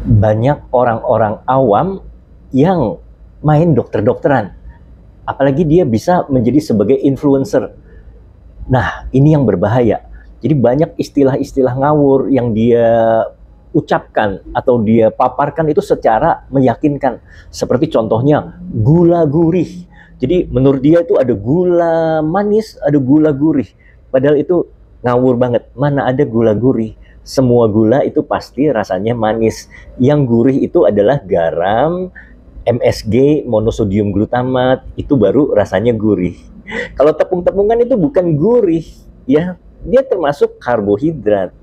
Banyak orang-orang awam yang main dokter-dokteran, apalagi dia bisa menjadi sebagai influencer. Nah, ini yang berbahaya. Jadi banyak istilah-istilah ngawur yang dia ucapkan atau dia paparkan itu secara meyakinkan. Seperti contohnya gula gurih. Jadi menurut dia itu ada gula manis, ada gula gurih. Padahal itu ngawur banget. Mana ada gula gurih? Semua gula itu pasti rasanya manis. Yang gurih itu adalah garam, MSG, monosodium glutamat, itu baru rasanya gurih. Kalau tepung-tepungan itu bukan gurih, ya, dia termasuk karbohidrat.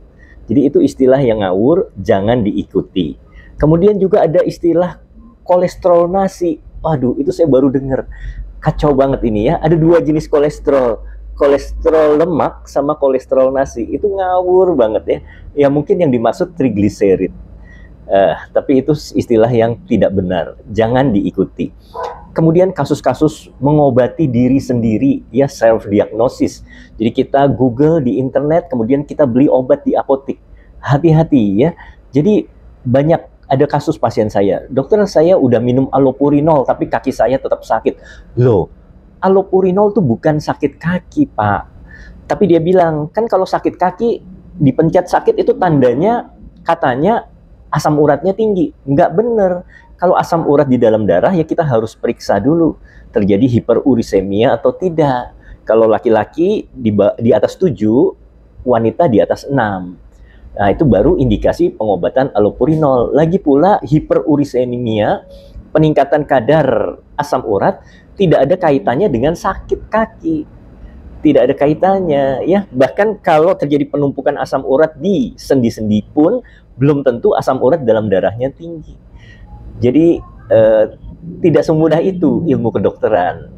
Jadi itu istilah yang ngawur, jangan diikuti. Kemudian juga ada istilah kolesterol nasi. Waduh, itu saya baru dengar. Kacau banget ini ya. Ada dua jenis kolesterol. Kolesterol lemak sama kolesterol nasi. Itu ngawur banget ya. Ya mungkin yang dimaksud trigliserid. Tapi itu istilah yang tidak benar. Jangan diikuti. Kemudian kasus-kasus mengobati diri sendiri, ya, self diagnosis. Jadi kita Google di internet, kemudian kita beli obat di apotek. Hati-hati ya. Jadi banyak ada kasus pasien saya, dokter saya udah minum allopurinol tapi kaki saya tetap sakit. Loh, allopurinol tuh bukan sakit kaki, Pak. Tapi dia bilang, kan kalau sakit kaki dipencet sakit itu tandanya katanya asam uratnya tinggi. Nggak bener. Kalau asam urat di dalam darah ya kita harus periksa dulu terjadi hiperurisemia atau tidak. Kalau laki-laki di atas 7, wanita di atas 6. Nah, itu baru indikasi pengobatan allopurinol. Lagi pula hiperurisemia, peningkatan kadar asam urat tidak ada kaitannya dengan sakit kaki. Tidak ada kaitannya ya. Bahkan kalau terjadi penumpukan asam urat di sendi-sendi pun belum tentu asam urat dalam darahnya tinggi. Jadi tidak semudah itu ilmu kedokteran.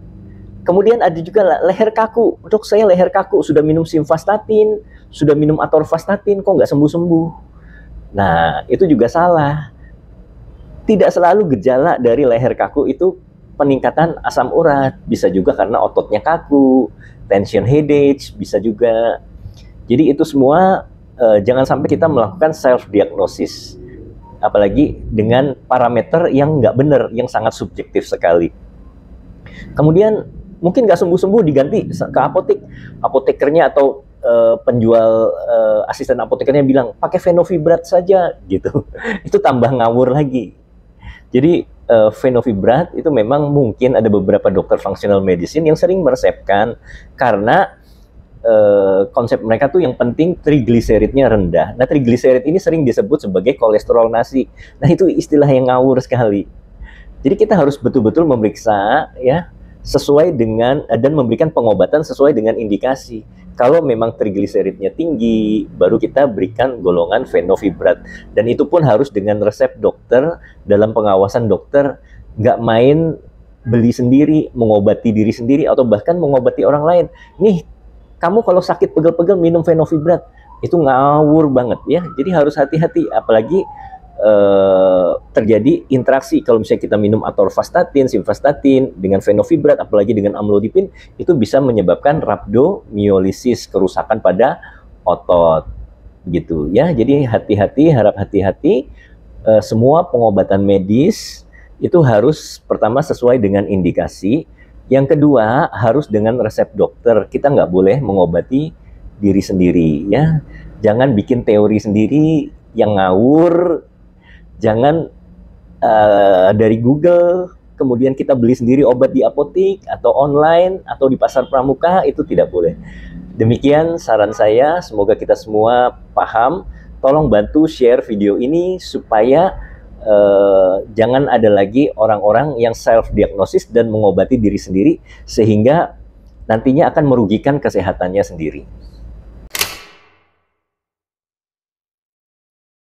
Kemudian ada juga leher kaku. Dok, saya leher kaku, sudah minum simvastatin, sudah minum atorvastatin, kok nggak sembuh-sembuh. Nah, itu juga salah. Tidak selalu gejala dari leher kaku itu peningkatan asam urat. Bisa juga karena ototnya kaku, tension headache, bisa juga. Jadi itu semua jangan sampai kita melakukan self-diagnosis. Apalagi dengan parameter yang nggak benar, yang sangat subjektif sekali. Kemudian mungkin nggak sembuh-sembuh diganti ke apotek, apotekernya atau penjual asisten apotekernya bilang pakai Fenovibrat saja gitu. Itu tambah ngawur lagi. Jadi Fenovibrat itu memang mungkin ada beberapa dokter functional medicine yang sering meresepkan karena konsep mereka tuh yang penting trigliseridnya rendah. Nah, trigliserid ini sering disebut sebagai kolesterol nasi. Nah, itu istilah yang ngawur sekali. Jadi kita harus betul-betul memeriksa ya sesuai dengan dan memberikan pengobatan sesuai dengan indikasi. Kalau memang trigliseridnya tinggi, baru kita berikan golongan Fenovibrat. Dan itu pun harus dengan resep dokter, dalam pengawasan dokter, nggak main beli sendiri, mengobati diri sendiri, atau bahkan mengobati orang lain. Nih, kamu kalau sakit pegel-pegel minum Fenovibrat, itu ngawur banget ya. Jadi harus hati-hati, apalagi terjadi interaksi. Kalau misalnya kita minum atorvastatin, simvastatin dengan Fenovibrat, apalagi dengan amlodipin, itu bisa menyebabkan rhabdomyolisis, kerusakan pada otot gitu ya. Jadi hati-hati, harap hati-hati. Semua pengobatan medis itu harus pertama sesuai dengan indikasi. Yang kedua, harus dengan resep dokter. Kita nggak boleh mengobati diri sendiri, ya. Jangan bikin teori sendiri yang ngawur. Jangan dari Google, kemudian kita beli sendiri obat di apotek, atau online, atau di pasar pramuka, itu tidak boleh. Demikian saran saya, semoga kita semua paham. Tolong bantu share video ini supaya jangan ada lagi orang-orang yang self-diagnosis dan mengobati diri sendiri, sehingga nantinya akan merugikan kesehatannya sendiri.